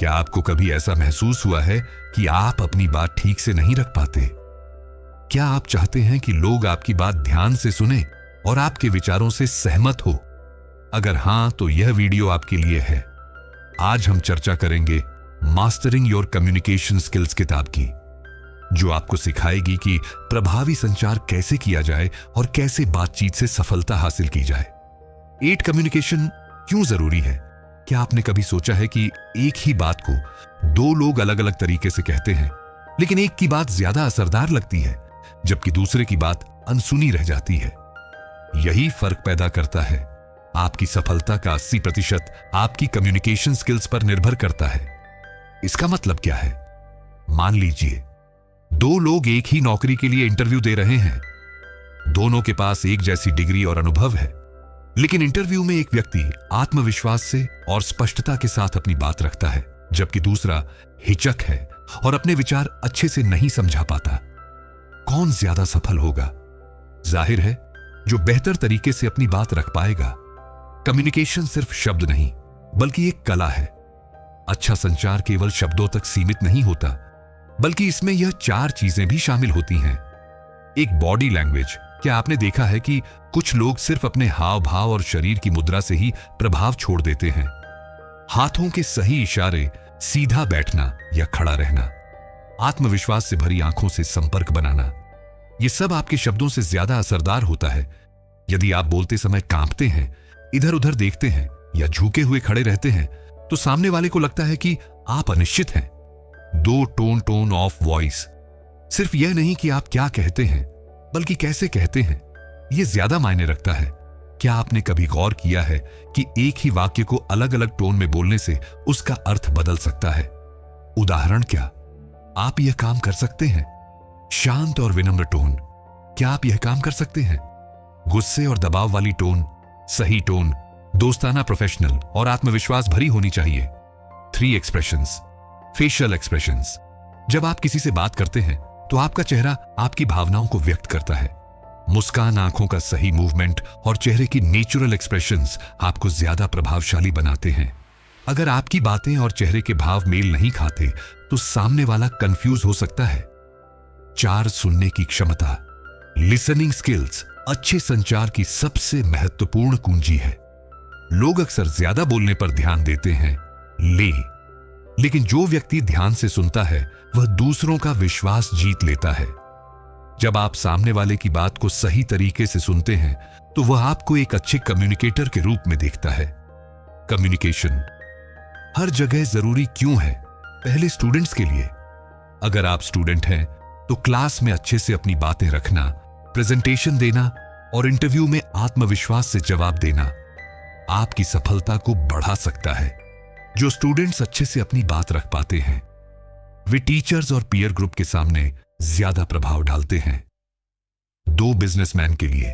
क्या आपको कभी ऐसा महसूस हुआ है कि आप अपनी बात ठीक से नहीं रख पाते? क्या आप चाहते हैं कि लोग आपकी बात ध्यान से सुने और आपके विचारों से सहमत हो? अगर हां, तो यह वीडियो आपके लिए है। आज हम चर्चा करेंगे मास्टरिंग योर कम्युनिकेशन स्किल्स किताब की, जो आपको सिखाएगी कि प्रभावी संचार कैसे किया जाए और कैसे बातचीत से सफलता हासिल की जाए। 8 कम्युनिकेशन क्यों जरूरी है? क्या आपने कभी सोचा है कि एक ही बात को 2 लोग अलग अलग तरीके से कहते हैं, लेकिन एक की बात ज्यादा असरदार लगती है जबकि दूसरे की बात अनसुनी रह जाती है? यही फर्क पैदा करता है। आपकी सफलता का 80% आपकी कम्युनिकेशन स्किल्स पर निर्भर करता है। इसका मतलब क्या है? मान लीजिए 2 लोग एक ही नौकरी के लिए इंटरव्यू दे रहे हैं। दोनों के पास एक जैसी डिग्री और अनुभव है, लेकिन इंटरव्यू में एक व्यक्ति आत्मविश्वास से और स्पष्टता के साथ अपनी बात रखता है, जबकि दूसरा हिचक है और अपने विचार अच्छे से नहीं समझा पाता। कौन ज्यादा सफल होगा? जाहिर है, जो बेहतर तरीके से अपनी बात रख पाएगा। कम्युनिकेशन सिर्फ शब्द नहीं, बल्कि एक कला है। अच्छा संचार केवल शब्दों तक सीमित नहीं होता, बल्कि इसमें यह 4 चीजें भी शामिल होती हैं। एक, बॉडी लैंग्वेज। क्या आपने देखा है कि कुछ लोग सिर्फ अपने हाव भाव और शरीर की मुद्रा से ही प्रभाव छोड़ देते हैं? हाथों के सही इशारे, सीधा बैठना या खड़ा रहना, आत्मविश्वास से भरी आंखों से संपर्क बनाना, यह सब आपके शब्दों से ज्यादा असरदार होता है। यदि आप बोलते समय कांपते हैं, इधर उधर देखते हैं या झुके हुए खड़े रहते हैं, तो सामने वाले को लगता है कि आप अनिश्चित हैं। 2, टोन ऑफ वॉइस। सिर्फ यह नहीं कि आप क्या कहते हैं, बल्कि कैसे कहते हैं, यह ज्यादा मायने रखता है। क्या आपने कभी गौर किया है कि एक ही वाक्य को अलग अलग टोन में बोलने से उसका अर्थ बदल सकता है? उदाहरण, क्या आप यह काम कर सकते हैं? शांत और विनम्र टोन। क्या आप यह काम कर सकते हैं? गुस्से और दबाव वाली टोन। सही टोन दोस्ताना, प्रोफेशनल और आत्मविश्वास भरी होनी चाहिए। 3 एक्सप्रेशंस। Facial expressions. जब आप किसी से बात करते हैं तो आपका चेहरा आपकी भावनाओं को व्यक्त करता है। मुस्कान, आंखों का सही मूवमेंट और चेहरे की नेचुरल एक्सप्रेशंस आपको ज्यादा प्रभावशाली बनाते हैं। अगर आपकी बातें और चेहरे के भाव मेल नहीं खाते, तो सामने वाला कंफ्यूज हो सकता है। 4, सुनने की क्षमता। लिसनिंग स्किल्स अच्छे संचार की सबसे महत्वपूर्ण कुंजी है। लोग अक्सर ज्यादा बोलने पर ध्यान देते हैं, लेकिन जो व्यक्ति ध्यान से सुनता है, वह दूसरों का विश्वास जीत लेता है। जब आप सामने वाले की बात को सही तरीके से सुनते हैं, तो वह आपको एक अच्छे कम्युनिकेटर के रूप में देखता है। कम्युनिकेशन हर जगह जरूरी क्यों है? पहले, स्टूडेंट्स के लिए। अगर आप स्टूडेंट हैं, तो क्लास में अच्छे से अपनी बातें रखना, प्रेजेंटेशन देना और इंटरव्यू में आत्मविश्वास से जवाब देना आपकी सफलता को बढ़ा सकता है। जो स्टूडेंट्स अच्छे से अपनी बात रख पाते हैं, वे टीचर्स और पीयर ग्रुप के सामने ज्यादा प्रभाव डालते हैं। 2, बिजनेसमैन के लिए।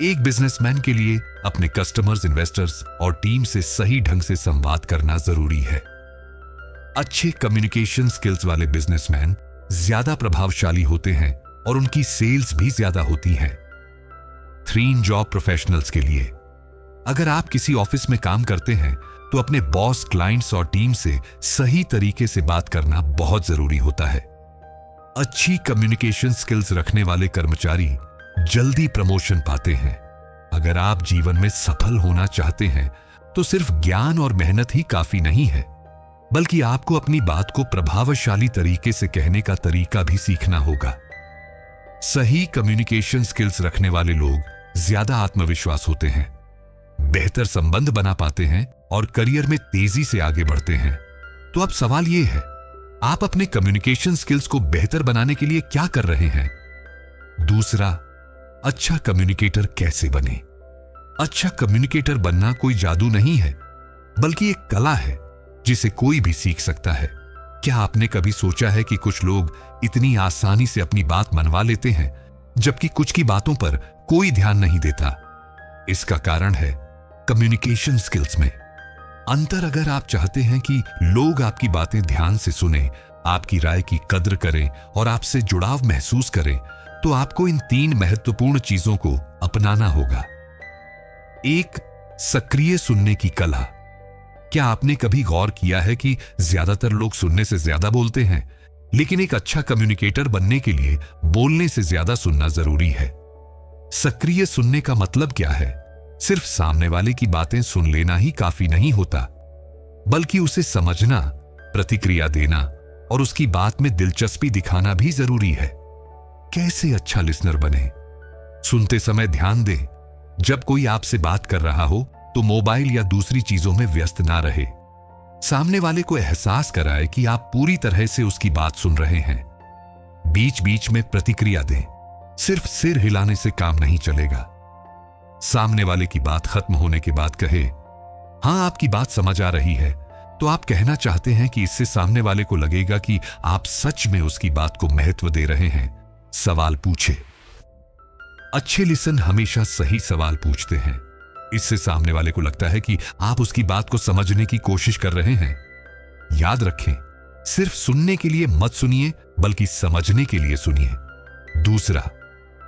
एक बिजनेसमैन के लिए अपने कस्टमर्स, इन्वेस्टर्स और टीम से सही ढंग से संवाद करना जरूरी है। अच्छे कम्युनिकेशन स्किल्स वाले बिजनेसमैन ज्यादा प्रभावशाली होते हैं और उनकी सेल्स भी ज्यादा होती हैं। 3, जॉब प्रोफेशनल्स के लिए। अगर आप किसी ऑफिस में काम करते हैं, तो अपने बॉस, क्लाइंट्स और टीम से सही तरीके से बात करना बहुत जरूरी होता है। अच्छी कम्युनिकेशन स्किल्स रखने वाले कर्मचारी जल्दी प्रमोशन पाते हैं। अगर आप जीवन में सफल होना चाहते हैं, तो सिर्फ ज्ञान और मेहनत ही काफी नहीं है, बल्कि आपको अपनी बात को प्रभावशाली तरीके से कहने का तरीका भी सीखना होगा। सही कम्युनिकेशन स्किल्स रखने वाले लोग ज्यादा आत्मविश्वास होते हैं, बेहतर संबंध बना पाते हैं और करियर में तेजी से आगे बढ़ते हैं। तो अब सवाल यह है, आप अपने कम्युनिकेशन स्किल्स को बेहतर बनाने के लिए क्या कर रहे हैं? दूसरा, अच्छा कम्युनिकेटर कैसे बने? अच्छा कम्युनिकेटर बनना कोई जादू नहीं है, बल्कि एक कला है जिसे कोई भी सीख सकता है। क्या आपने कभी सोचा है कि कुछ लोग इतनी आसानी से अपनी बात मनवा लेते हैं, जबकि कुछ की बातों पर कोई ध्यान नहीं देता? इसका कारण है कम्युनिकेशन स्किल्स में अंतर। अगर आप चाहते हैं कि लोग आपकी बातें ध्यान से सुने, आपकी राय की कद्र करें और आपसे जुड़ाव महसूस करें, तो आपको इन 3 महत्वपूर्ण चीजों को अपनाना होगा। 1, सक्रिय सुनने की कला। क्या आपने कभी गौर किया है कि ज्यादातर लोग सुनने से ज्यादा बोलते हैं, लेकिन एक अच्छा कम्युनिकेटर बनने के लिए बोलने से ज्यादा सुनना जरूरी है। सक्रिय सुनने का मतलब क्या है? सिर्फ सामने वाले की बातें सुन लेना ही काफी नहीं होता, बल्कि उसे समझना, प्रतिक्रिया देना और उसकी बात में दिलचस्पी दिखाना भी जरूरी है। कैसे अच्छा लिसनर बने? सुनते समय ध्यान दें। जब कोई आपसे बात कर रहा हो तो मोबाइल या दूसरी चीजों में व्यस्त ना रहे। सामने वाले को एहसास कराए कि आप पूरी तरह से उसकी बात सुन रहे हैं। बीच बीच में प्रतिक्रिया दें। सिर्फ सिर हिलाने से काम नहीं चलेगा। सामने वाले की बात खत्म होने के बाद कहे, हां आपकी बात समझ आ रही है, तो आप कहना चाहते हैं कि इससे सामने वाले को लगेगा कि आप सच में उसकी बात को महत्व दे रहे हैं। सवाल पूछे। अच्छे लिसन हमेशा सही सवाल पूछते हैं। इससे सामने वाले को लगता है कि आप उसकी बात को समझने की कोशिश कर रहे हैं। याद रखें, सिर्फ सुनने के लिए मत सुनिए, बल्कि समझने के लिए सुनिए। दूसरा,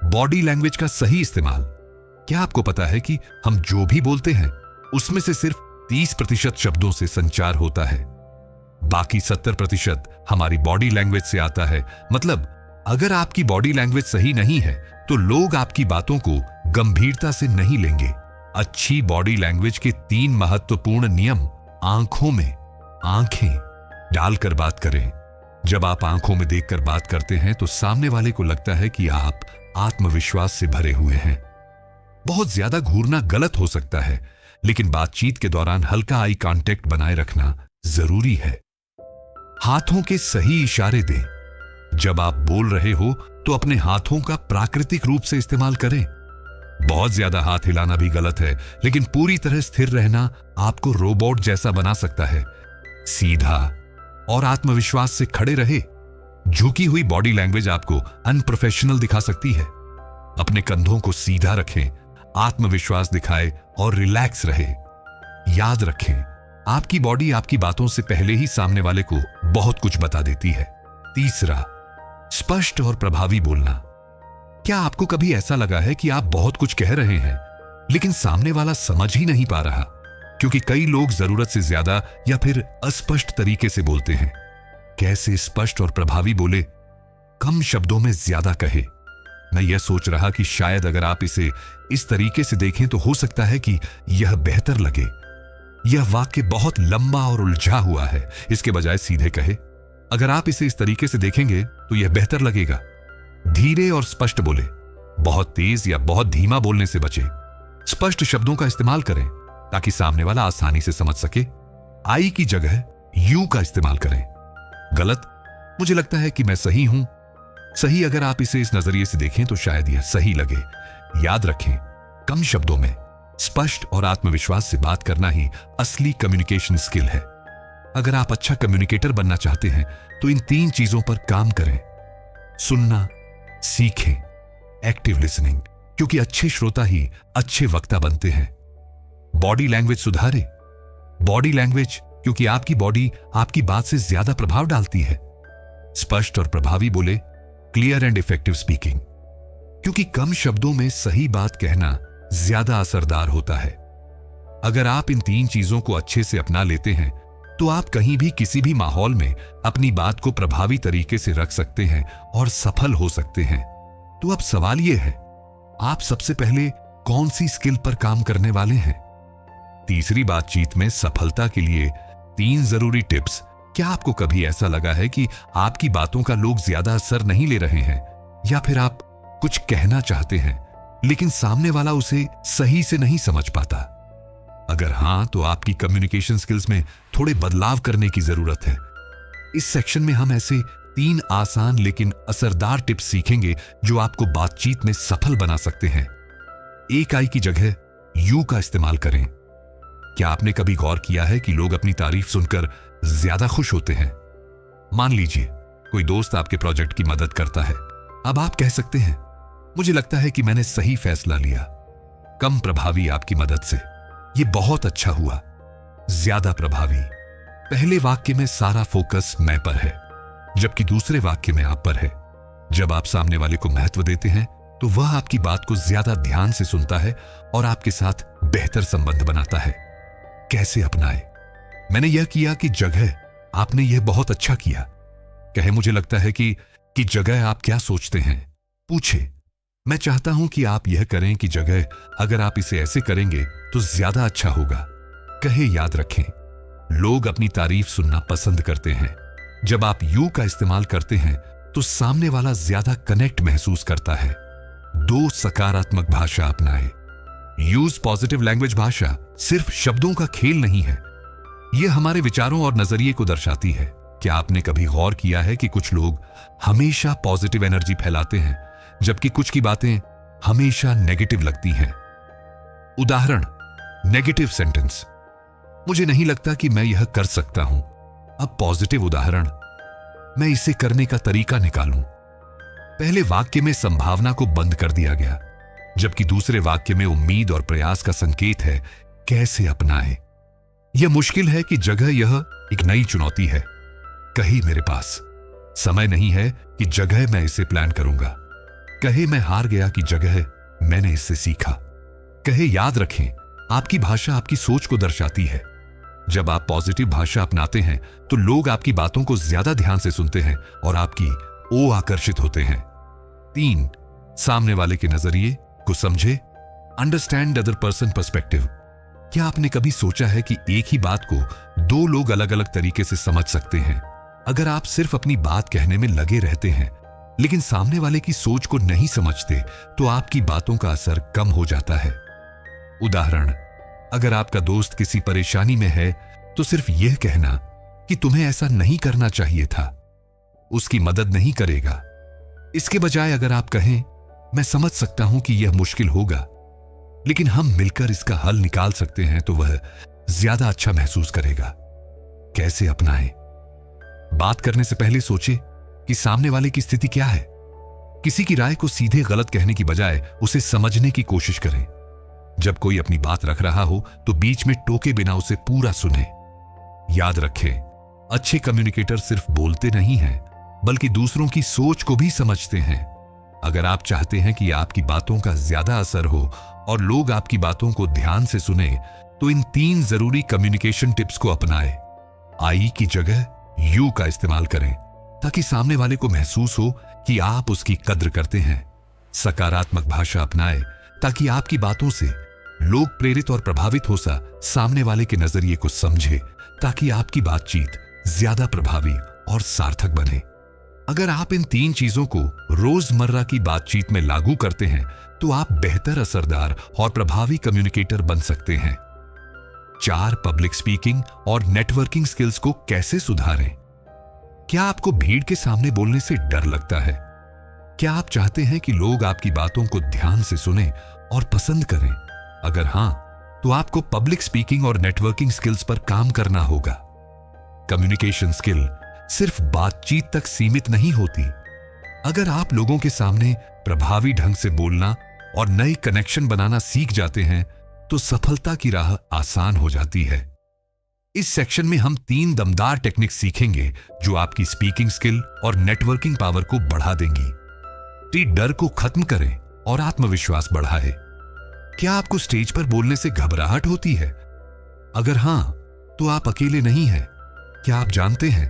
बॉडी लैंग्वेज का सही इस्तेमाल। क्या आपको पता है कि हम जो भी बोलते हैं उसमें से सिर्फ 30% शब्दों से संचार होता है, बाकी 70% हमारी बॉडी लैंग्वेज से आता है। मतलब अगर आपकी बॉडी लैंग्वेज सही नहीं है तो लोग आपकी बातों को गंभीरता से नहीं लेंगे। अच्छी बॉडी लैंग्वेज के 3 महत्वपूर्ण नियम। आंखों में आंखें डालकर बात करें। जब आप आंखों में देखकर बात करते हैं तो सामने वाले को लगता है कि आप आत्मविश्वास से भरे हुए हैं। बहुत ज्यादा घूरना गलत हो सकता है, लेकिन बातचीत के दौरान हल्का आई कांटेक्ट बनाए रखना जरूरी है। हाथों के सही इशारे दें। जब आप बोल रहे हो तो अपने हाथों का प्राकृतिक रूप से इस्तेमाल करें। बहुत ज्यादा हाथ हिलाना भी गलत है, लेकिन पूरी तरह स्थिर रहना आपको रोबोट जैसा बना सकता है। सीधा और आत्मविश्वास से खड़े रहे। झुकी हुई बॉडी लैंग्वेज आपको अनप्रोफेशनल दिखा सकती है। अपने कंधों को सीधा रखें, आत्मविश्वास दिखाए और रिलैक्स रहे। याद रखें, आपकी बॉडी आपकी बातों से पहले ही सामने वाले को बहुत कुछ बता देती है। तीसरा, स्पष्ट और प्रभावी बोलना। क्या आपको कभी ऐसा लगा है कि आप बहुत कुछ कह रहे हैं, लेकिन सामने वाला समझ ही नहीं पा रहा? क्योंकि कई लोग जरूरत से ज्यादा या फिर अस्पष्ट तरीके से बोलते हैं। कैसे स्पष्ट और प्रभावी बोले? कम शब्दों में ज्यादा कहे। मैं यह सोच रहा कि शायद अगर आप इसे इस तरीके से देखें तो हो सकता है कि यह बेहतर लगे। यह वाक्य बहुत लंबा और उलझा हुआ है, इसके बजाय सीधे कहे, अगर आप इसे इस तरीके से देखेंगे तो यह बेहतर लगेगा। धीरे और स्पष्ट बोले। बहुत तेज या बहुत धीमा बोलने से बचें। स्पष्ट शब्दों का इस्तेमाल करें ताकि सामने वाला आसानी से समझ सके। आई की जगह यू का इस्तेमाल करें। गलत, मुझे लगता है कि मैं सही हूं। सही, अगर आप इसे इस नजरिए से देखें तो शायद यह सही लगे। याद रखें, कम शब्दों में स्पष्ट और आत्मविश्वास से बात करना ही असली कम्युनिकेशन स्किल है। अगर आप अच्छा कम्युनिकेटर बनना चाहते हैं तो इन 3 चीजों पर काम करें। सुनना सीखें, एक्टिव लिसनिंग, क्योंकि अच्छे श्रोता ही अच्छे वक्ता बनते हैं। बॉडी लैंग्वेज सुधारें। बॉडी लैंग्वेज, क्योंकि आपकी बॉडी आपकी बात से ज्यादा प्रभाव डालती है। स्पष्ट और प्रभावी बोले। क्लियर एंड इफेक्टिव स्पीकिंग, क्योंकि कम शब्दों में सही बात कहना ज्यादा असरदार होता है। अगर आप इन 3 चीजों को अच्छे से अपना लेते हैं तो आप कहीं भी किसी भी माहौल में अपनी बात को प्रभावी तरीके से रख सकते हैं और सफल हो सकते हैं। तो अब सवाल यह है, आप सबसे पहले कौन सी स्किल पर काम करने वाले हैं? तीसरी बातचीत में सफलता के लिए 3 जरूरी टिप्स। क्या आपको कभी ऐसा लगा है कि आपकी बातों का लोग ज्यादा असर नहीं ले रहे हैं, या फिर आप कुछ कहना चाहते हैं लेकिन सामने वाला उसे सही से नहीं समझ पाता? अगर हां, तो आपकी कम्युनिकेशन स्किल्स में थोड़े बदलाव करने की जरूरत है। इस सेक्शन में हम ऐसे 3 आसान लेकिन असरदार टिप्स सीखेंगे जो आपको बातचीत में सफल बना सकते हैं। एक आई की जगह यू का इस्तेमाल करें। क्या आपने कभी गौर किया है कि लोग अपनी तारीफ सुनकर ज्यादा खुश होते हैं? मान लीजिए कोई दोस्त आपके प्रोजेक्ट की मदद करता है। अब आप कह सकते हैं, मुझे लगता है कि मैंने सही फैसला लिया। कम प्रभावी आपकी मदद से, यह बहुत अच्छा हुआ। ज्यादा प्रभावी, पहले वाक्य में सारा फोकस मैं पर है, जबकि दूसरे वाक्य में आप पर है। जब आप सामने वाले को महत्व देते हैं तो वह आपकी बात को ज्यादा ध्यान से सुनता है और आपके साथ बेहतर संबंध बनाता है। कैसे अपनाएं? मैंने यह किया कि जगह, आपने यह बहुत अच्छा किया। कहे मुझे लगता है कि जगह आप क्या सोचते हैं, पूछे। मैं चाहता हूं कि आप यह करें कि जगह, अगर आप इसे ऐसे करेंगे तो ज्यादा अच्छा होगा। कहे याद रखें, लोग अपनी तारीफ सुनना पसंद करते हैं। जब आप यू का इस्तेमाल करते हैं तो सामने वाला ज्यादा कनेक्ट महसूस करता है। 2 सकारात्मक भाषा अपनाएं। Use positive language. भाषा सिर्फ शब्दों का खेल नहीं है, यह हमारे विचारों और नजरिए को दर्शाती है। क्या आपने कभी गौर किया है कि कुछ लोग हमेशा पॉजिटिव एनर्जी फैलाते हैं जबकि कुछ की बातें हमेशा नेगेटिव लगती हैं? उदाहरण, नेगेटिव सेंटेंस, मुझे नहीं लगता कि मैं यह कर सकता हूं। अब पॉजिटिव उदाहरण, मैं इसे करने का तरीका निकालूं। पहले वाक्य में संभावना को बंद कर दिया गया, जबकि दूसरे वाक्य में उम्मीद और प्रयास का संकेत है। कैसे अपनाएं? यह मुश्किल है कि जगह, यह एक नई चुनौती है। कहीं मेरे पास समय नहीं है कि जगह मैं इसे प्लान करूंगा। कहे मैं हार गया कि जगह मैंने इससे सीखा। कहे याद रखें, आपकी भाषा आपकी सोच को दर्शाती है। जब आप पॉजिटिव भाषा अपनाते हैं तो लोग आपकी बातों को ज्यादा ध्यान से सुनते हैं और आपकी ओर आकर्षित होते हैं। 3, सामने वाले के नजरिए को समझे। Understand other person perspective. क्या आपने कभी सोचा है कि एक ही बात को 2 लोग अलग अलग तरीके से समझ सकते हैं? अगर आप सिर्फ अपनी बात कहने में लगे रहते हैं लेकिन सामने वाले की सोच को नहीं समझते तो आपकी बातों का असर कम हो जाता है। उदाहरण, अगर आपका दोस्त किसी परेशानी में है तो सिर्फ यह कहना कि तुम्हें ऐसा नहीं करना चाहिए था, उसकी मदद नहीं करेगा। इसके बजाय अगर आप कहें, मैं समझ सकता हूं कि यह मुश्किल होगा लेकिन हम मिलकर इसका हल निकाल सकते हैं, तो वह ज्यादा अच्छा महसूस करेगा। कैसे अपनाएं? बात करने से पहले सोचे कि सामने वाले की स्थिति क्या है। किसी की राय को सीधे गलत कहने की बजाय उसे समझने की कोशिश करें। जब कोई अपनी बात रख रहा हो तो बीच में टोके बिना उसे पूरा सुने। याद रखें, अच्छे कम्युनिकेटर सिर्फ बोलते नहीं हैं बल्कि दूसरों की सोच को भी समझते हैं। अगर आप चाहते हैं कि आपकी बातों का ज्यादा असर हो और लोग आपकी बातों को ध्यान से सुने तो इन 3 जरूरी कम्युनिकेशन टिप्स को अपनाएं। आई की जगह यू का इस्तेमाल करें ताकि सामने वाले को महसूस हो कि आप उसकी कद्र करते हैं। सकारात्मक भाषा अपनाएं ताकि आपकी बातों से लोग प्रेरित और प्रभावित हो सामने वाले के नजरिए को समझे ताकि आपकी बातचीत ज्यादा प्रभावी और सार्थक बने। अगर आप इन 3 चीजों को रोजमर्रा की बातचीत में लागू करते हैं तो आप बेहतर, असरदार और प्रभावी कम्युनिकेटर बन सकते हैं। 4 पब्लिक स्पीकिंग और नेटवर्किंग स्किल्स को कैसे सुधारें? क्या आपको भीड़ के सामने बोलने से डर लगता है? क्या आप चाहते हैं कि लोग आपकी बातों को ध्यान से सुनें और पसंद करें? अगर हां, तो आपको पब्लिक स्पीकिंग और नेटवर्किंग स्किल्स पर काम करना होगा। कम्युनिकेशन स्किल सिर्फ बातचीत तक सीमित नहीं होती। अगर आप लोगों के सामने प्रभावी ढंग से बोलना और नए कनेक्शन बनाना सीख जाते हैं तो सफलता की राह आसान हो जाती है। इस सेक्शन में हम 3 दमदार टेक्निक सीखेंगे जो आपकी स्पीकिंग स्किल और नेटवर्किंग पावर को बढ़ा देंगी। डर को खत्म करें और आत्मविश्वास बढ़ाएं। क्या आपको स्टेज पर बोलने से घबराहट होती है? अगर हां, तो आप अकेले नहीं हैं। क्या आप जानते हैं,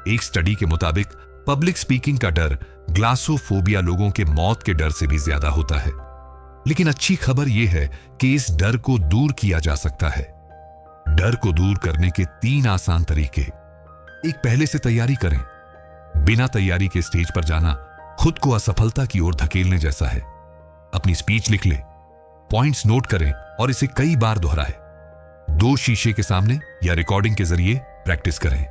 एक स्टडी के मुताबिक पब्लिक स्पीकिंग का डर ग्लासोफोबिया लोगों के मौत के डर से भी ज्यादा होता है। लेकिन अच्छी खबर यह है कि इस डर को दूर किया जा सकता है। डर को दूर करने के 3 आसान तरीके। एक, पहले से तैयारी करें। बिना तैयारी के स्टेज पर जाना खुद को असफलता की ओर धकेलने जैसा है। अपनी स्पीच लिख ले, पॉइंट्स नोट करें और इसे कई बार दोहराएं। 2 शीशे के सामने या रिकॉर्डिंग के जरिए प्रैक्टिस करें।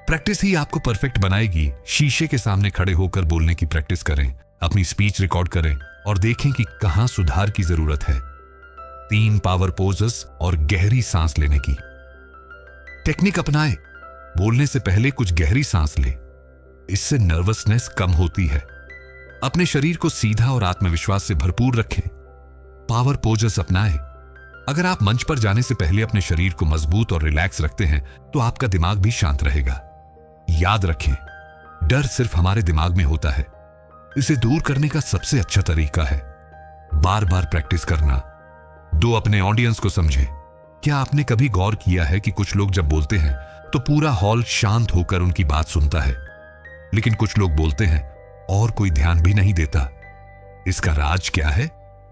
प्रैक्टिस ही आपको परफेक्ट बनाएगी। शीशे के सामने खड़े होकर बोलने की प्रैक्टिस करें, अपनी स्पीच रिकॉर्ड करें और देखें कि कहां सुधार की जरूरत है। 3 पावर पोजेस और गहरी सांस लेने की टेक्निक अपनाएं। बोलने से पहले कुछ गहरी सांस लें, इससे नर्वसनेस कम होती है। अपने शरीर को सीधा और आत्मविश्वास से भरपूर रखें। पावर पोजेस अपनाएं। अगर आप मंच पर जाने से पहले अपने शरीर को मजबूत और रिलैक्स रखते हैं तो आपका दिमाग भी शांत रहेगा। याद रखें, डर सिर्फ हमारे दिमाग में होता है। इसे दूर करने का सबसे अच्छा तरीका है बार बार प्रैक्टिस करना। 2, अपने ऑडियंस को समझें। क्या आपने कभी गौर किया है कि कुछ लोग जब बोलते हैं तो पूरा हॉल शांत होकर उनकी बात सुनता है, लेकिन कुछ लोग बोलते हैं और कोई ध्यान भी नहीं देता? इसका राज क्या है?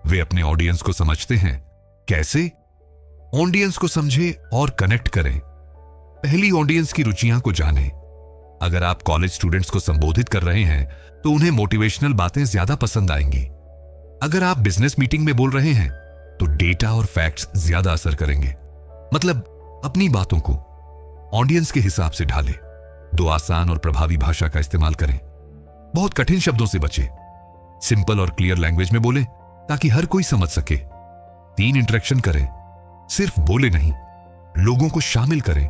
वे अपने ऑडियंस को समझते हैं। कैसे? ऑडियंस को समझे और कनेक्ट करें। पहली, ऑडियंस की रुचियां को जानें। अगर आप कॉलेज स्टूडेंट्स को संबोधित कर रहे हैं तो उन्हें मोटिवेशनल बातें ज्यादा पसंद आएंगी। अगर आप बिजनेस मीटिंग में बोल रहे हैं तो डेटा और फैक्ट्स ज्यादा असर करेंगे। मतलब अपनी बातों को ऑडियंस के हिसाब से ढालें। 2 आसान और प्रभावी भाषा का इस्तेमाल करें। बहुत कठिन शब्दों से बचें। सिंपल और क्लियर लैंग्वेज में बोलें ताकि हर कोई समझ सके। 3 इंटरेक्शन करें, सिर्फ बोले नहीं, लोगों को शामिल करें।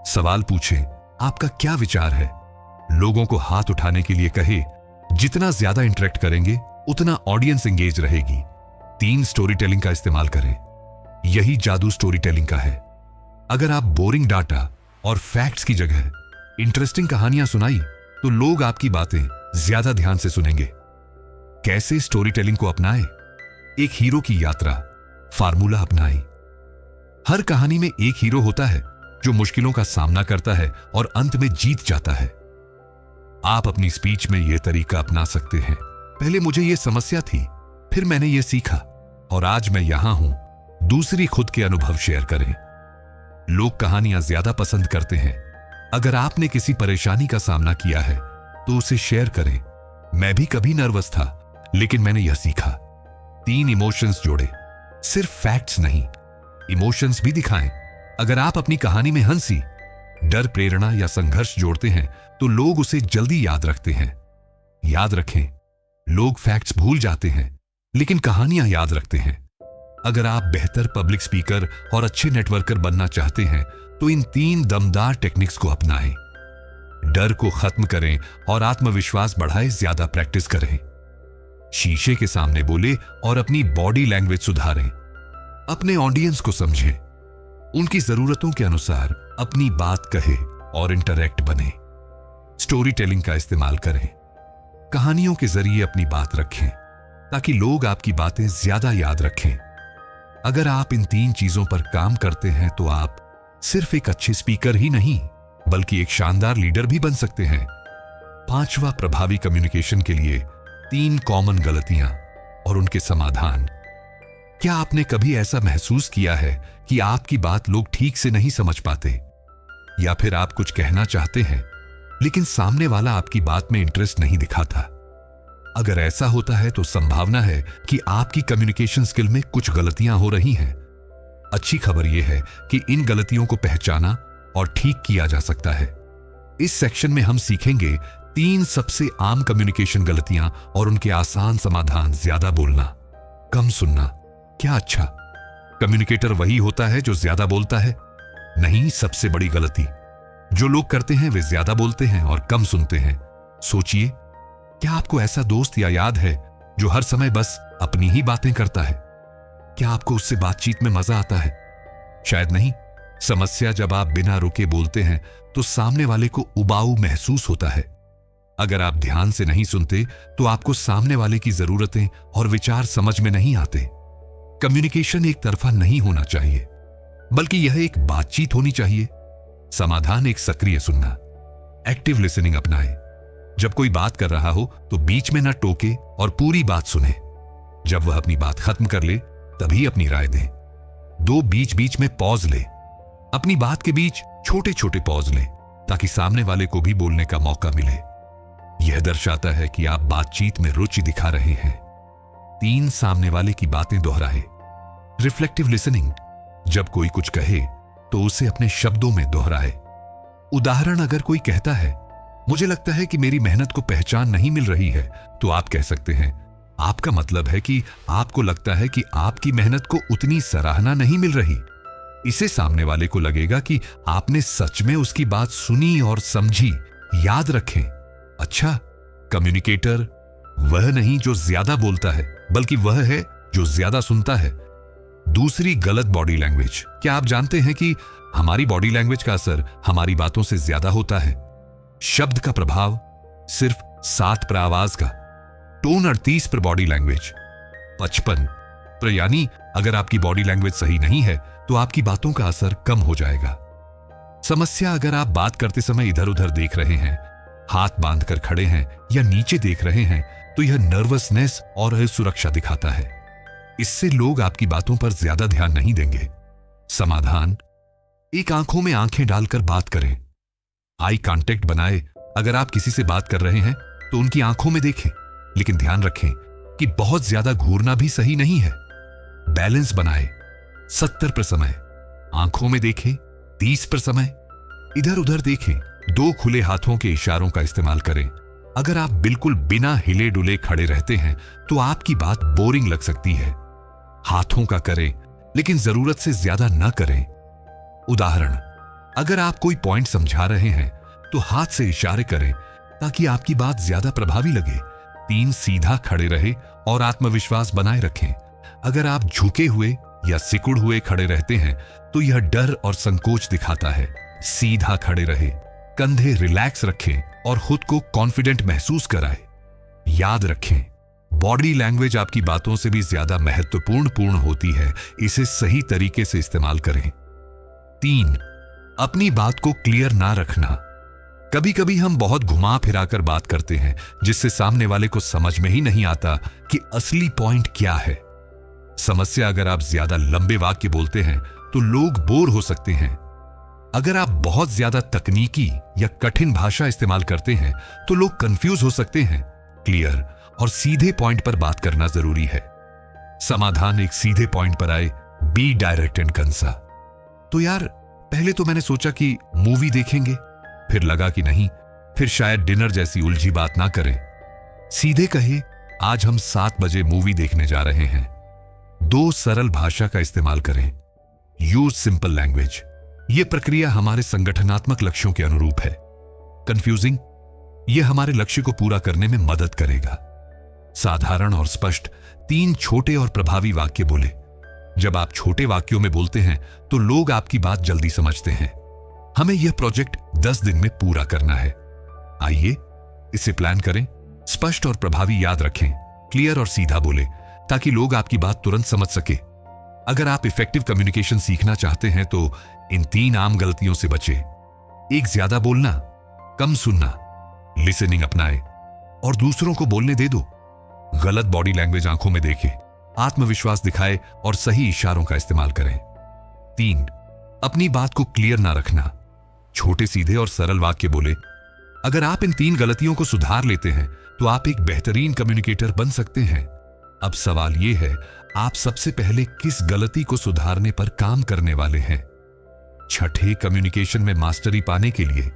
सवाल पूछें, आपका क्या विचार है? लोगों को हाथ उठाने के लिए कहे। जितना ज्यादा इंटरेक्ट करेंगे उतना ऑडियंस एंगेज रहेगी। 3, स्टोरी टेलिंग का इस्तेमाल करें। यही जादू स्टोरी टेलिंग का है। अगर आप बोरिंग डाटा और फैक्ट्स की जगह इंटरेस्टिंग कहानियां सुनाई तो लोग आपकी बातें ज्यादा ध्यान से सुनेंगे। कैसे स्टोरी टेलिंग को अपनाएं? एक हीरो की यात्रा फार्मूला अपनाएं। हर कहानी में एक हीरो होता है जो मुश्किलों का सामना करता है और अंत में जीत जाता है। आप अपनी स्पीच में यह तरीका अपना सकते हैं। पहले मुझे यह समस्या थी, फिर मैंने यह सीखा और आज मैं यहां हूं। दूसरी, खुद के अनुभव शेयर करें। लोग कहानियां ज्यादा पसंद करते हैं। अगर आपने किसी परेशानी का सामना किया है तो उसे शेयर करें। मैं भी कभी नर्वस था, लेकिन मैंने यह सीखा। 3, इमोशंस जोड़े। सिर्फ फैक्ट्स नहीं, इमोशंस भी दिखाएं। अगर आप अपनी कहानी में हंसी, डर, प्रेरणा या संघर्ष जोड़ते हैं तो लोग उसे जल्दी याद रखते हैं। याद रखें, लोग फैक्ट्स भूल जाते हैं लेकिन कहानियां याद रखते हैं। अगर आप बेहतर पब्लिक स्पीकर और अच्छे नेटवर्कर बनना चाहते हैं तो इन 3 दमदार टेक्निक्स को अपनाएं। डर को खत्म करें और आत्मविश्वास बढ़ाएं। ज्यादा प्रैक्टिस करें। शीशे के सामने बोले और अपनी बॉडी लैंग्वेज सुधारें। अपने ऑडियंस को समझें। उनकी जरूरतों के अनुसार अपनी बात कहे और इंटरैक्ट बने। स्टोरी टेलिंग का इस्तेमाल करें। कहानियों के जरिए अपनी बात रखें ताकि लोग आपकी बातें ज्यादा याद रखें। अगर आप इन 3 चीजों पर काम करते हैं तो आप सिर्फ एक अच्छे स्पीकर ही नहीं बल्कि एक शानदार लीडर भी बन सकते हैं। 5वां, प्रभावी कम्युनिकेशन के लिए 3 कॉमन गलतियां और उनके समाधान। क्या आपने कभी ऐसा महसूस किया है कि आपकी बात लोग ठीक से नहीं समझ पाते, या फिर आप कुछ कहना चाहते हैं लेकिन सामने वाला आपकी बात में इंटरेस्ट नहीं दिखाता? अगर ऐसा होता है तो संभावना है कि आपकी कम्युनिकेशन स्किल में कुछ गलतियां हो रही हैं। अच्छी खबर यह है कि इन गलतियों को पहचाना और ठीक किया जा सकता है। इस सेक्शन में हम सीखेंगे 3 सबसे आम कम्युनिकेशन गलतियां और उनके आसान समाधान। ज्यादा बोलना, कम सुनना। क्या अच्छा कम्युनिकेटर वही होता है जो ज्यादा बोलता है? नहीं, सबसे बड़ी गलती जो लोग करते हैं वे ज्यादा बोलते हैं और कम सुनते हैं। सोचिए, क्या आपको ऐसा दोस्त या याद है जो हर समय बस अपनी ही बातें करता है? क्या आपको उससे बातचीत में मजा आता है? शायद नहीं। समस्या जब आप बिना रुके बोलते हैं तो सामने वाले को उबाऊ महसूस होता है। अगर आप ध्यान से नहीं सुनते तो आपको सामने वाले की जरूरतें और विचार समझ में नहीं आते। कम्युनिकेशन एक तरफा नहीं होना चाहिए, बल्कि यह एक बातचीत होनी चाहिए। समाधान, एक सक्रिय सुनना। एक्टिव लिसनिंग अपनाएं। जब कोई बात कर रहा हो तो बीच में न टोके और पूरी बात सुने। जब वह अपनी बात खत्म कर ले तभी अपनी राय दें। 2, बीच बीच में पॉज ले। अपनी बात के बीच छोटे छोटे पॉज लें ताकि सामने वाले को भी बोलने का मौका मिले। यह दर्शाता है कि आप बातचीत में रुचि दिखा रहे हैं। 3, सामने वाले की बातें दोहराए। रिफ्लेक्टिव लिसनिंग, जब कोई कुछ कहे तो उसे अपने शब्दों में दोहराए। उदाहरण, अगर कोई कहता है, मुझे लगता है कि मेरी मेहनत को पहचान नहीं मिल रही है, तो आप कह सकते हैं, आपका मतलब है कि आपको लगता है कि आपकी मेहनत को उतनी सराहना नहीं मिल रही। इसे सामने वाले को लगेगा कि आपने सच में उसकी बात सुनी और समझी। याद रखें, अच्छा कम्युनिकेटर वह नहीं जो ज्यादा बोलता है, बल्कि वह है जो ज्यादा सुनता है। दूसरी, गलत बॉडी लैंग्वेज। क्या आप जानते हैं कि हमारी बॉडी लैंग्वेज का असर हमारी बातों से ज्यादा होता है? शब्द का प्रभाव सिर्फ 7 पर आवाज का, टोन 38 पर बॉडी लैंग्वेज, 55 पर। यानी अगर आपकी बॉडी लैंग्वेज सही नहीं है तो आपकी बातों का असर कम हो जाएगा। समस्या अगर आप बात करते समय इधर उधर देख रहे हैं, हाथ बांधकर खड़े हैं या नीचे देख रहे हैं, तो यह नर्वसनेस और असुरक्षा दिखाता है। इससे लोग आपकी बातों पर ज्यादा ध्यान नहीं देंगे। समाधान, एक आंखों में आंखें डालकर बात करें। आई कांटेक्ट बनाए। अगर आप किसी से बात कर रहे हैं तो उनकी आंखों में देखें, लेकिन ध्यान रखें कि बहुत ज्यादा घूरना भी सही नहीं है। बैलेंस बनाए। 70 पर समय आंखों में देखें, 30 पर समय इधर उधर देखें। 2 खुले हाथों के इशारों का इस्तेमाल करें। अगर आप बिल्कुल बिना हिले डुले खड़े रहते हैं तो आपकी बात बोरिंग लग सकती है। हाथों का करें, लेकिन जरूरत से ज्यादा न करें। उदाहरण, अगर आप कोई पॉइंट समझा रहे हैं तो हाथ से इशारे करें ताकि आपकी बात ज्यादा प्रभावी लगे। 3 सीधा खड़े रहे और आत्मविश्वास बनाए रखें। अगर आप झुके हुए या सिकुड़ हुए खड़े रहते हैं तो यह डर और संकोच दिखाता है। सीधा खड़े रहे, कंधे रिलैक्स रखें और खुद को कॉन्फिडेंट महसूस कराएं। याद रखें, बॉडी लैंग्वेज आपकी बातों से भी ज्यादा महत्वपूर्ण होती है। इसे सही तरीके से इस्तेमाल करें। 3, अपनी बात को क्लियर ना रखना। कभी कभी हम बहुत घुमा फिराकर बात करते हैं, जिससे सामने वाले को समझ में ही नहीं आता कि असली पॉइंट क्या है। समस्या, अगर आप ज्यादा लंबे वाक्य बोलते हैं तो लोग बोर हो सकते हैं। अगर आप बहुत ज्यादा तकनीकी या कठिन भाषा इस्तेमाल करते हैं तो लोग कंफ्यूज हो सकते हैं। क्लियर और सीधे पॉइंट पर बात करना जरूरी है। समाधान, एक सीधे पॉइंट पर आए। Be direct and concise. तो यार, पहले तो मैंने सोचा कि मूवी देखेंगे, फिर लगा कि नहीं, फिर शायद डिनर जैसी उलझी बात ना करें। सीधे कहे, आज हम 7 बजे मूवी देखने जा रहे हैं। 2 सरल भाषा का इस्तेमाल करें। Use simple language. यह प्रक्रिया हमारे संगठनात्मक लक्ष्यों के अनुरूप है। कंफ्यूजिंग, यह हमारे लक्ष्य को पूरा करने में मदद करेगा। साधारण और स्पष्ट। 3 छोटे और प्रभावी वाक्य बोले। जब आप छोटे वाक्यों में बोलते हैं तो लोग आपकी बात जल्दी समझते हैं। हमें यह प्रोजेक्ट 10 दिन में पूरा करना है। आइए इसे प्लान करें। स्पष्ट और प्रभावी याद रखें। क्लियर और सीधा बोले ताकि लोग आपकी बात तुरंत समझ सके। अगर आप इफेक्टिव कम्युनिकेशन सीखना चाहते हैं तो इन 3 आम गलतियों से बचें। 1, ज्यादा बोलना, कम सुनना, लिसनिंग अपनाएं और दूसरों को बोलने दे दो। गलत बॉडी लैंग्वेज आंखों में देखें, आत्मविश्वास दिखाए और सही इशारों का इस्तेमाल करें। 3, अपनी बात को क्लियर ना रखना। छोटे सीधे और सरल वाक्य बोले। अगर आप इन 3 गलतियों को सुधार लेते हैं तो आप एक बेहतरीन कम्युनिकेटर बन सकते हैं। अब सवाल यह है, आप सबसे पहले किस गलती को सुधारने पर काम करने वाले हैं? छठे, कम्युनिकेशन में मास्टरी पाने के लिए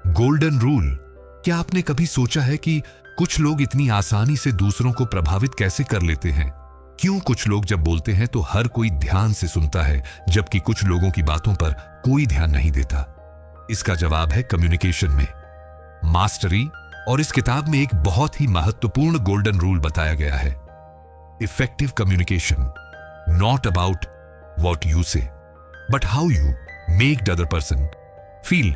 गोल्डन रूल। क्या आपने कभी सोचा है कि कुछ लोग इतनी आसानी से दूसरों को प्रभावित कैसे कर लेते हैं? क्यों कुछ लोग जब बोलते हैं तो हर कोई ध्यान से सुनता है, जबकि कुछ लोगों की बातों पर कोई ध्यान नहीं देता? इसका जवाब है कम्युनिकेशन में मास्टरी। और इस किताब में एक बहुत ही महत्वपूर्ण गोल्डन रूल बताया गया है। Effective communication not about what you say, but how you make the other person feel.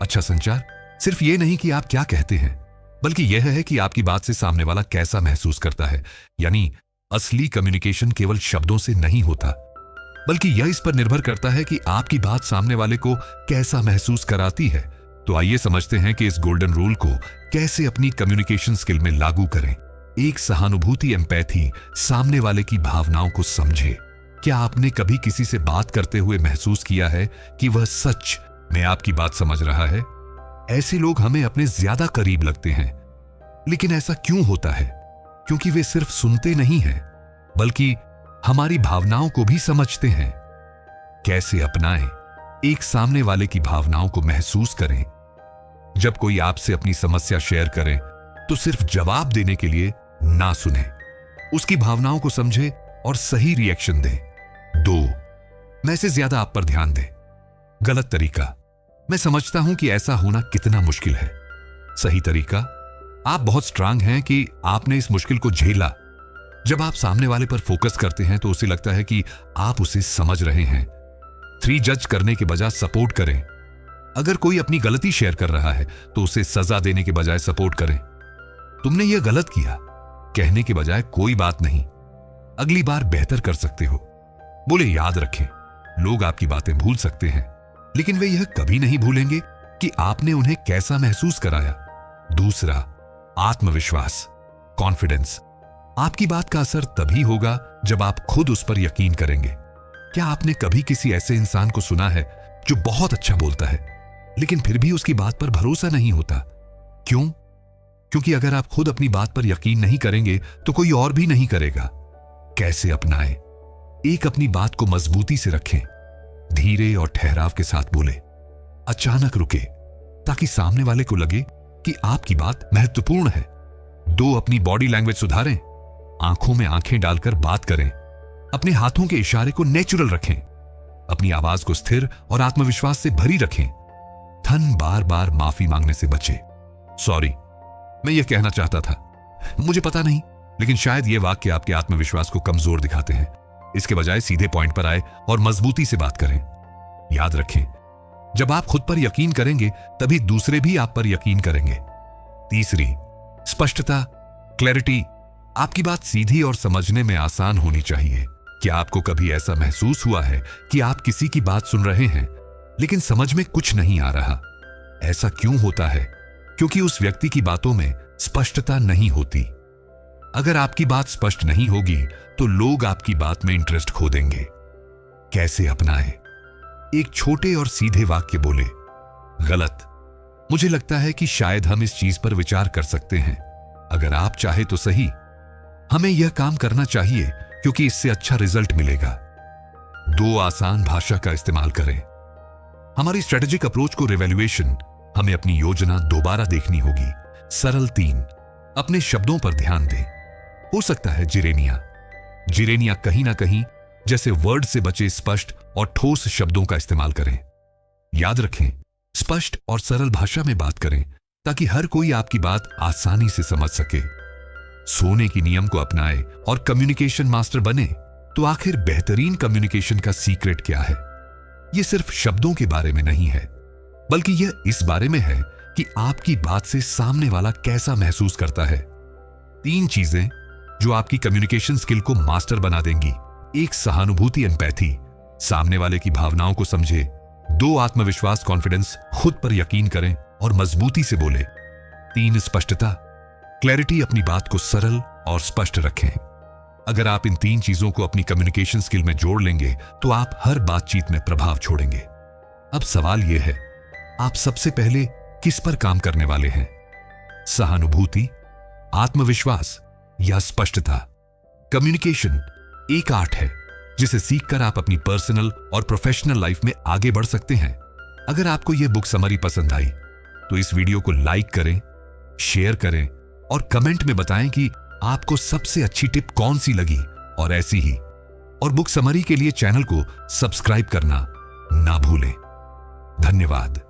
अच्छा संचार सिर्फ ये नहीं कि आप क्या कहते हैं, बल्कि यह है कि आपकी बात से सामने वाला कैसा महसूस करता है। यानी असली कम्युनिकेशन केवल शब्दों से नहीं होता, बल्कि यह इस पर निर्भर करता है कि आपकी बात सामने वाले को कैसा महसूस कराती है। तो आइए समझते हैं कि इस गोल्डन रूल को कैसे अपनी कम्युनिकेशन स्किल में लागू करें। एक, सहानुभूति एम्पैथी, सामने वाले की भावनाओं को समझे। क्या आपने कभी किसी से बात करते हुए महसूस किया है कि वह सच में आपकी बात समझ रहा है? ऐसे लोग हमें अपने ज्यादा करीब लगते हैं। लेकिन ऐसा क्यों होता है? क्योंकि वे सिर्फ सुनते नहीं हैं, बल्कि हमारी भावनाओं को भी समझते हैं। कैसे अपनाएं? एक, सामने वाले की भावनाओं को महसूस करें। जब कोई आपसे अपनी समस्या शेयर करे तो सिर्फ जवाब देने के लिए ना सुने, उसकी भावनाओं को समझे और सही रिएक्शन दें। 2, मैं से ज्यादा आप पर ध्यान दें। गलत तरीका। मैं समझता हूं कि ऐसा होना कितना मुश्किल है। सही तरीका, आप बहुत स्ट्रांग हैं कि आपने इस मुश्किल को झेला। जब आप सामने वाले पर फोकस करते हैं तो उसे लगता है कि आप उसे समझ रहे हैं। 3, जज करने के बजाय सपोर्ट करें। अगर कोई अपनी गलती शेयर कर रहा है तो उसे सजा देने के बजाय सपोर्ट करें। तुमने यह गलत किया कहने के बजाय कोई बात नहीं, अगली बार बेहतर कर सकते हो बोले। याद रखें, लोग आपकी बातें भूल सकते हैं, लेकिन वे यह कभी नहीं भूलेंगे कि आपने उन्हें कैसा महसूस कराया। दूसरा, आत्मविश्वास, कॉन्फिडेंस। आपकी बात का असर तभी होगा जब आप खुद उस पर यकीन करेंगे। क्या आपने कभी किसी ऐसे इंसान को सुना है जो बहुत अच्छा बोलता है, लेकिन फिर भी उसकी बात पर भरोसा नहीं होता? क्यों? क्योंकि अगर आप खुद अपनी बात पर यकीन नहीं करेंगे तो कोई और भी नहीं करेगा। कैसे अपनाएं? एक, अपनी बात को मजबूती से रखें, धीरे और ठहराव के साथ बोले, अचानक रुके ताकि सामने वाले को लगे कि आपकी बात महत्वपूर्ण है। 2, अपनी बॉडी लैंग्वेज सुधारें, आंखों में आंखें डालकर बात करें, अपने हाथों के इशारे को नेचुरल रखें, अपनी आवाज को स्थिर और आत्मविश्वास से भरी रखें। थन बार बार माफी मांगने से बचे। सॉरी, मैं यह कहना चाहता था, मुझे पता नहीं, लेकिन शायद यह वाक्य आपके आत्मविश्वास को कमजोर दिखाते हैं। इसके बजाय सीधे पॉइंट पर आए और मजबूती से बात करें। याद रखें, जब आप खुद पर यकीन करेंगे तभी दूसरे भी आप पर यकीन करेंगे। तीसरी, स्पष्टता, क्लैरिटी। आपकी बात सीधी और समझने में आसान होनी चाहिए। क्या आपको कभी ऐसा महसूस हुआ है कि आप किसी की बात सुन रहे हैं लेकिन समझ में कुछ नहीं आ रहा? ऐसा क्यों होता है? क्योंकि उस व्यक्ति की बातों में स्पष्टता नहीं होती। अगर आपकी बात स्पष्ट नहीं होगी तो लोग आपकी बात में इंटरेस्ट खो देंगे। कैसे अपनाएं? एक छोटे और सीधे वाक्य बोले, गलत, मुझे लगता है कि शायद हम इस चीज पर विचार कर सकते हैं। अगर आप चाहे तो सही, हमें यह काम करना चाहिए क्योंकि इससे अच्छा रिजल्ट मिलेगा। 2, आसान भाषा का इस्तेमाल करें। हमारी स्ट्रेटेजिक अप्रोच को रिवैल्यूएशन, हमें अपनी योजना दोबारा देखनी होगी। सरल 3, अपने शब्दों पर ध्यान दें। हो सकता है जिरेनिया कहीं ना कहीं जैसे वर्ड से बचे स्पष्ट और ठोस शब्दों का इस्तेमाल करें। याद रखें, स्पष्ट और सरल भाषा में बात करें ताकि हर कोई आपकी बात आसानी से समझ सके। सोने की नियम को अपनाए और कम्युनिकेशन मास्टर बने। तो आखिर बेहतरीन कम्युनिकेशन का सीक्रेट क्या है? यह सिर्फ शब्दों के बारे में नहीं है, बल्कि यह इस बारे में है कि आपकी बात से सामने वाला कैसा महसूस करता है। 3 चीजें जो आपकी कम्युनिकेशन स्किल को मास्टर बना देंगी। 1, सहानुभूति, एम्पैथी, सामने वाले की भावनाओं को समझे। 2, आत्मविश्वास, कॉन्फिडेंस, खुद पर यकीन करें और मजबूती से बोले। 3, स्पष्टता, क्लैरिटी, अपनी बात को सरल और स्पष्ट रखें। अगर आप इन 3 चीजों को अपनी कम्युनिकेशन स्किल में जोड़ लेंगे तो आप हर बातचीत में प्रभाव छोड़ेंगे। अब सवाल यह है, आप सबसे पहले किस पर काम करने वाले हैं? सहानुभूति, आत्मविश्वास या स्पष्टता? कम्युनिकेशन एक आर्ट है जिसे सीखकर आप अपनी पर्सनल और प्रोफेशनल लाइफ में आगे बढ़ सकते हैं। अगर आपको यह बुक समरी पसंद आई तो इस वीडियो को लाइक करें, शेयर करें और कमेंट में बताएं कि आपको सबसे अच्छी टिप कौन सी लगी। और ऐसी ही और बुक समरी के लिए चैनल को सब्सक्राइब करना ना भूलें। धन्यवाद।